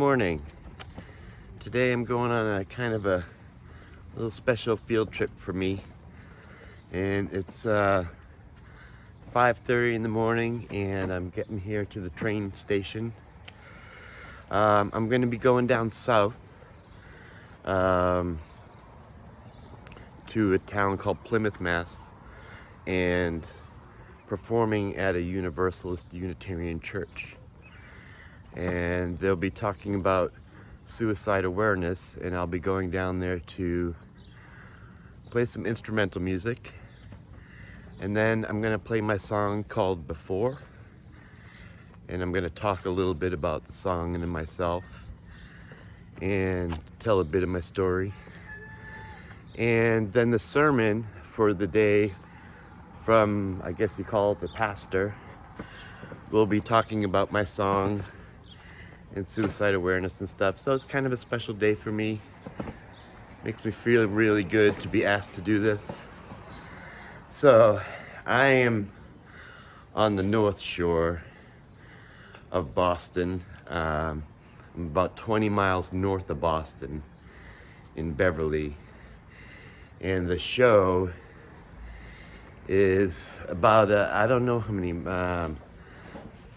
morning. Today I'm going on a kind of a little special field trip for me, and it's 5:30 in the morning, and I'm getting here to the train station. I'm going to be going down south to a town called Plymouth, Mass, and performing at a Universalist Unitarian Church. And they'll be talking about suicide awareness, and I'll be going down there to play some instrumental music, and then I'm going to play my song called Before, and I'm going to talk a little bit about the song and myself and tell a bit of my story. And then the sermon for the day from, I guess you call it, the pastor, will be talking about my song and suicide awareness and stuff. So it's kind of a special day for me. Makes me feel really good to be asked to do this. So I am on the North Shore of Boston. I'm about 20 miles north of Boston in Beverly. And the show is about, I don't know how many,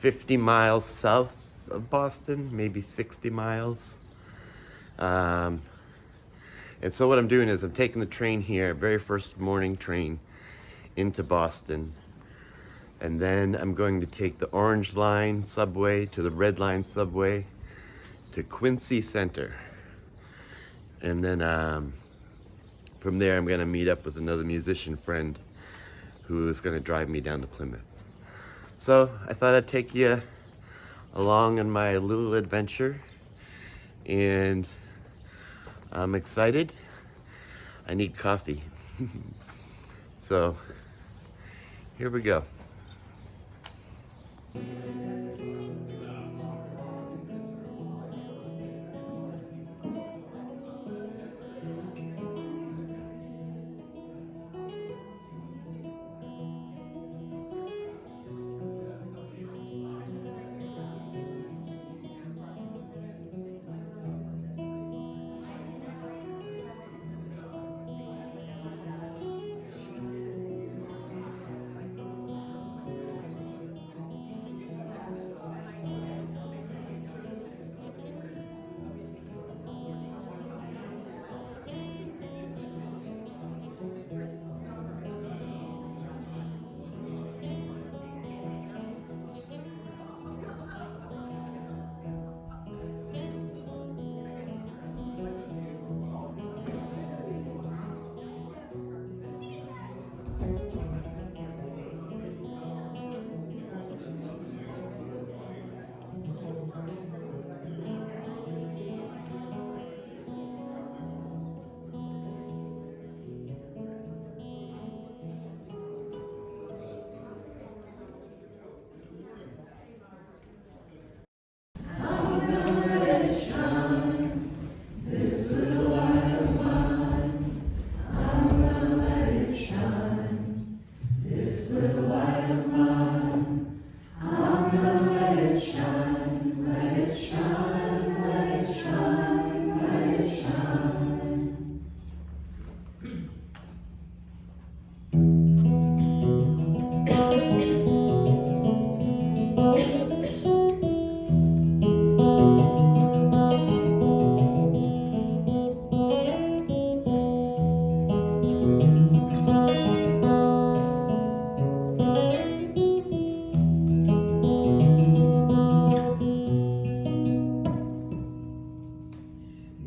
50 miles south of Boston, maybe 60 miles. And so what I'm doing is I'm taking the train here, very first morning train into Boston. And then I'm going to take the Orange Line subway to the Red Line subway to Quincy Center. And then from there I'm going to meet up with another musician friend who is going to drive me down to Plymouth. So I thought I'd take you along on my little adventure, and I'm excited. I need coffee. So here we go.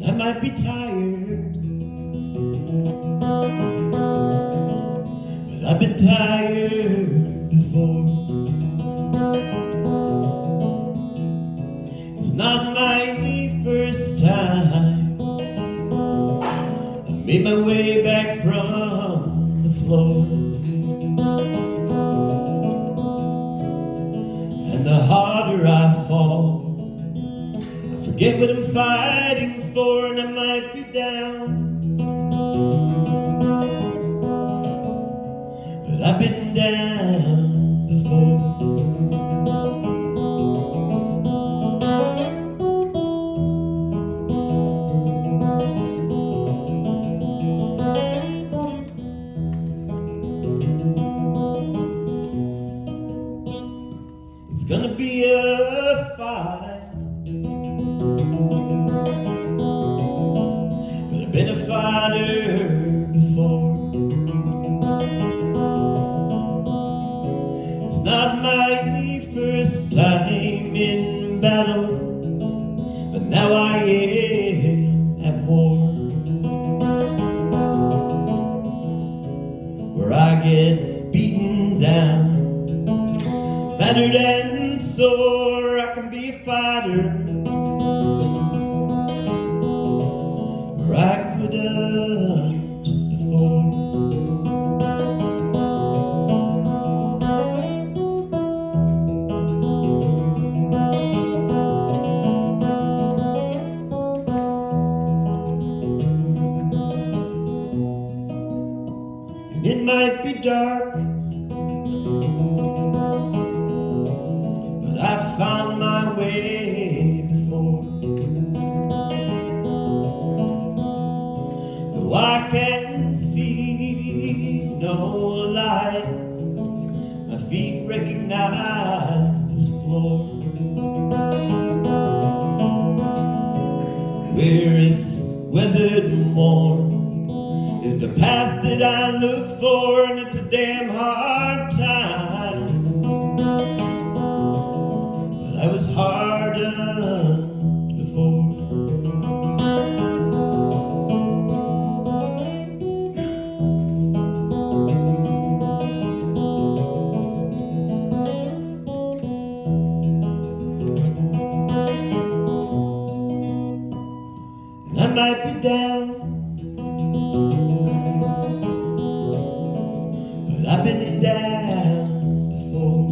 I might be tired, but I've been tired before. It's not my first time. I made my way back from the floor, and the harder I fall, I forget what I'm fighting for, and I might be down, but I've been down before. where I get beaten down, battered and sore. I can be a fighter where I couldn't before. It might be dark, but I found my way before. Though I can't see no light, my feet recognize this floor. Where it's weathered and worn is the path that I look for, and it's a damn hard time. But I was hardened before. And I might be down, I've been down before.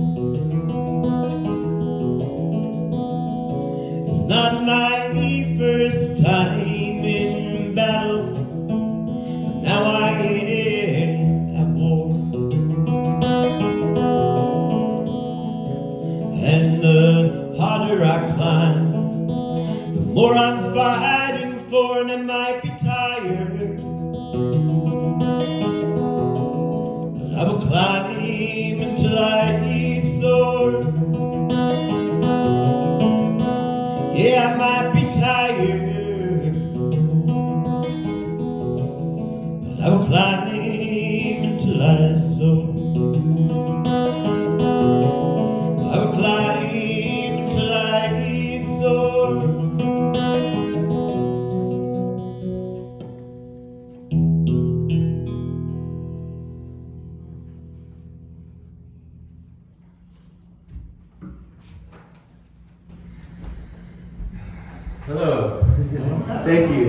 It's not my first time in battle, but now I am at war. And the harder I climb, the more I'm fighting for, and I might be tired, I will climb until I soar. Yeah, I might be tired, but I will climb until I soar. I will climb until I soar. Hello. Thank you.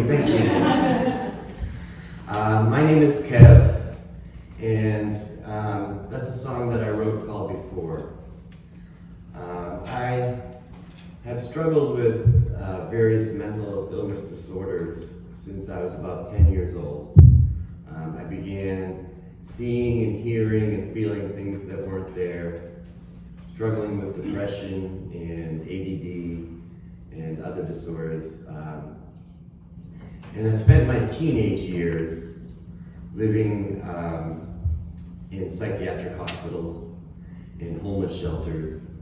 My name is Kev, and that's a song that I wrote called Before. I have struggled with various mental illness disorders since I was about 10 years old. I began seeing and hearing and feeling things that weren't there, struggling with depression and ADD and other disorders. And I spent my teenage years living in psychiatric hospitals, in homeless shelters.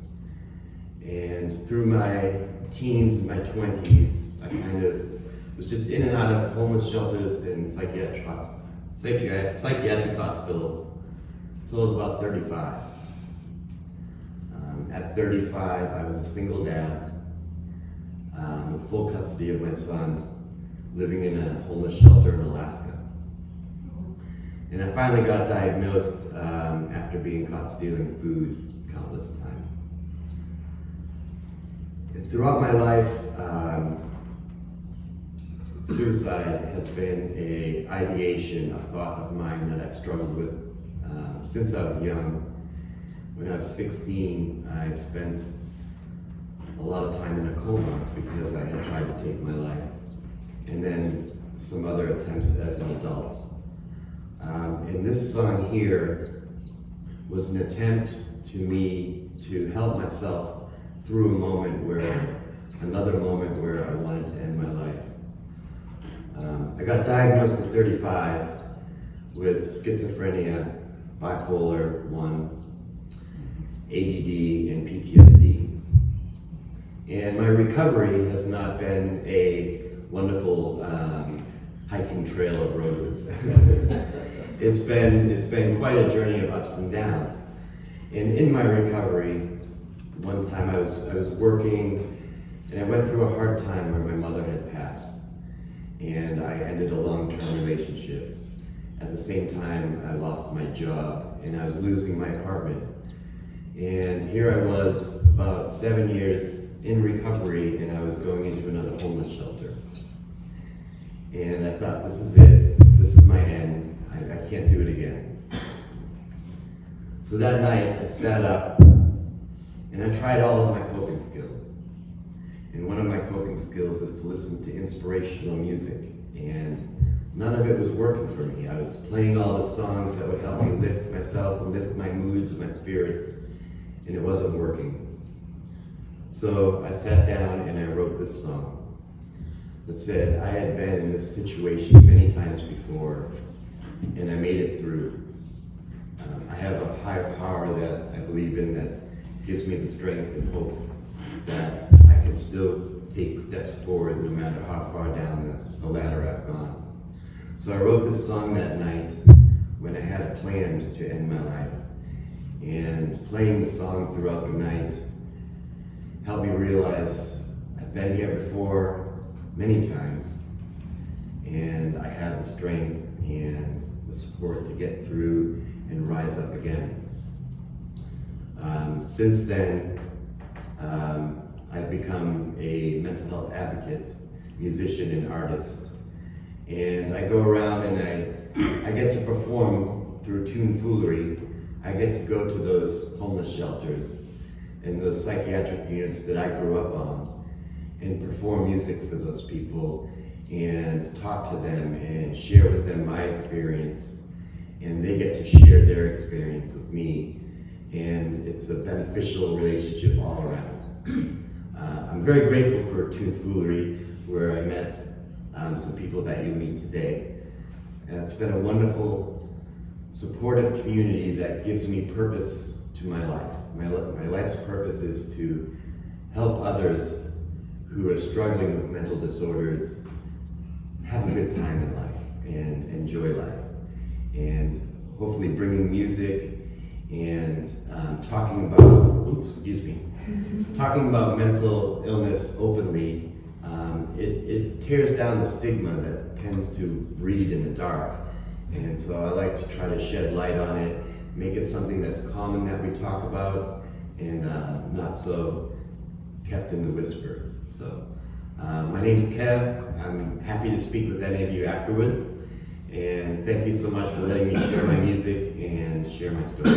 And through my teens and my 20s, I kind of was just in and out of homeless shelters and psychiatric hospitals until I was about 35. At 35, I was a single dad, with full custody of my son, living in a homeless shelter in Alaska. And I finally got diagnosed after being caught stealing food countless times. And throughout my life, suicide has been an ideation, a thought of mine that I've struggled with since I was young. When I was 16, I spent a lot of time in a coma because I had tried to take my life, and then some other attempts as an adult. And this song here was an attempt to me to help myself through another moment where I wanted to end my life. I got diagnosed at 35 with schizophrenia, bipolar 1, ADD, and PTSD. And my recovery has not been a wonderful hiking trail of roses. It's been quite a journey of ups and downs. And in my recovery, one time I was working, and I went through a hard time where my mother had passed, and I ended a long-term relationship. At the same time, I lost my job and I was losing my apartment. And here I was about 7 years in recovery, and I was going into another homeless shelter. And I thought, this is it. This is my end. I can't do it again. So that night, I sat up and I tried all of my coping skills. And one of my coping skills is to listen to inspirational music. And none of it was working for me. I was playing all the songs that would help me lift myself and lift my moods and my spirits, and it wasn't working. So I sat down and I wrote this song that said, I had been in this situation many times before, and I made it through. I have a higher power that I believe in that gives me the strength and hope that I can still take steps forward no matter how far down the ladder I've gone. So I wrote this song that night when I had a plan to end my life. And playing the song throughout the night helped me realize I've been here before many times, and I have the strength and the support to get through and rise up again. Since then, I've become a mental health advocate, musician, and artist. And I go around and I get to perform through tomfoolery. I get to go to those homeless shelters and those psychiatric units that I grew up on and perform music for those people and talk to them and share with them my experience, and they get to share their experience with me, and it's a beneficial relationship all around. I'm very grateful for tomfoolery, where I met some people that you meet today. And it's been a wonderful, supportive community that gives me purpose to my life. My life's purpose is to help others who are struggling with mental disorders have a good time in life and enjoy life. And hopefully bringing music and talking about mental illness openly, it tears down the stigma that tends to breed in the dark. And so I like to try to shed light on it, make it something that's common that we talk about, and not so kept in the whispers. So my name's Kev. I'm happy to speak with any of you afterwards. And thank you so much for letting me share my music and share my story.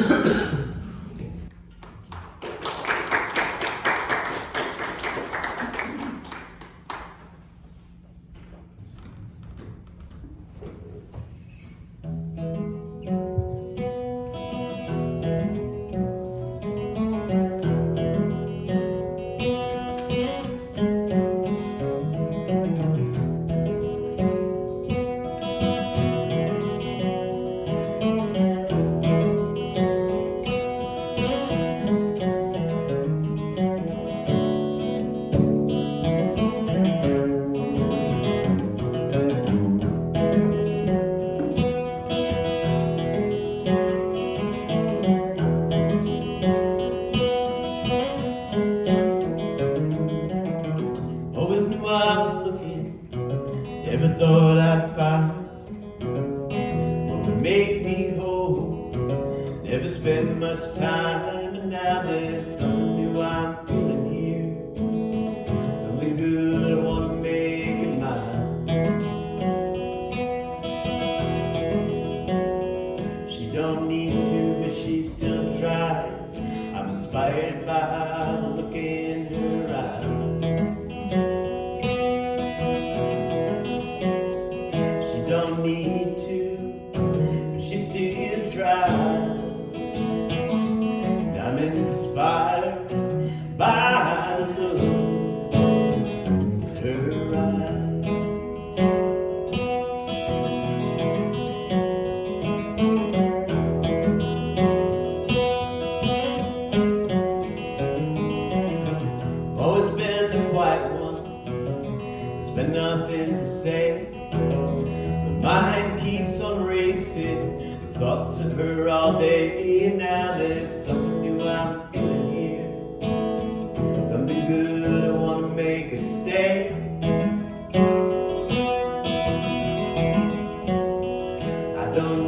I don't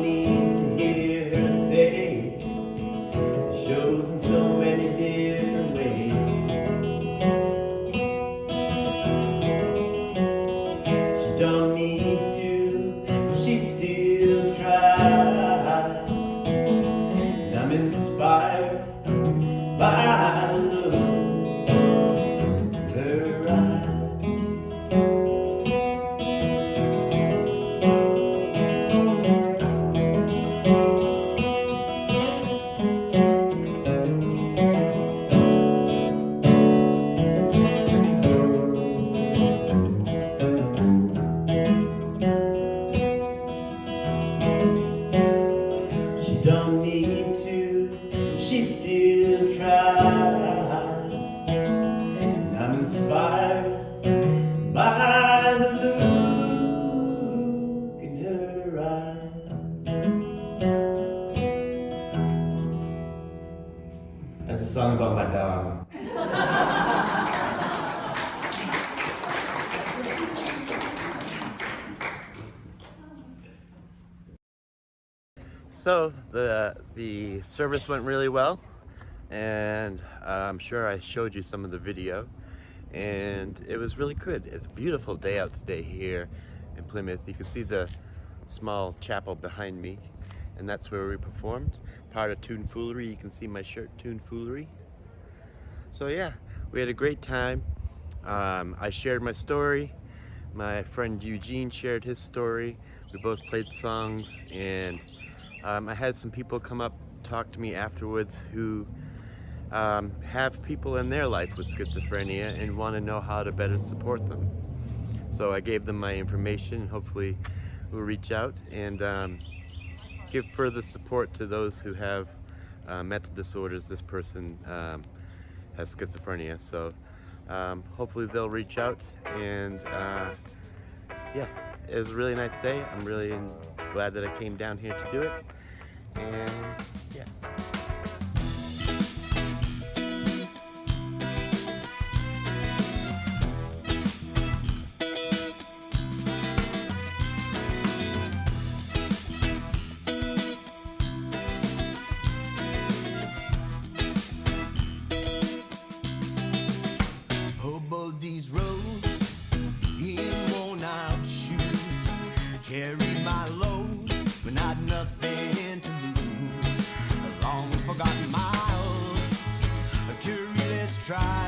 I'm inspired by the look in her eyes. She don't need to, she still tries. And I'm inspired by the look in her eyes. That's a song about my dog. So the service went really well, and I'm sure I showed you some of the video, and it was really good. It's a beautiful day out today here in Plymouth. You can see the small chapel behind me, and that's where we performed. Part of Tomfoolery. You can see my shirt, Tomfoolery. So yeah, we had a great time. I shared my story. My friend Eugene shared his story. We both played songs, and I had some people come up, talk to me afterwards who have people in their life with schizophrenia and want to know how to better support them. So I gave them my information, and hopefully we'll reach out and give further support to those who have mental disorders. This person has schizophrenia, so hopefully they'll reach out, and yeah, it was a really nice day. I'm really glad that I came down here to do it, and yeah. Hobo these roads in worn out shoes, carry my load, but not nothing to lose. Long forgotten miles of tourist trials.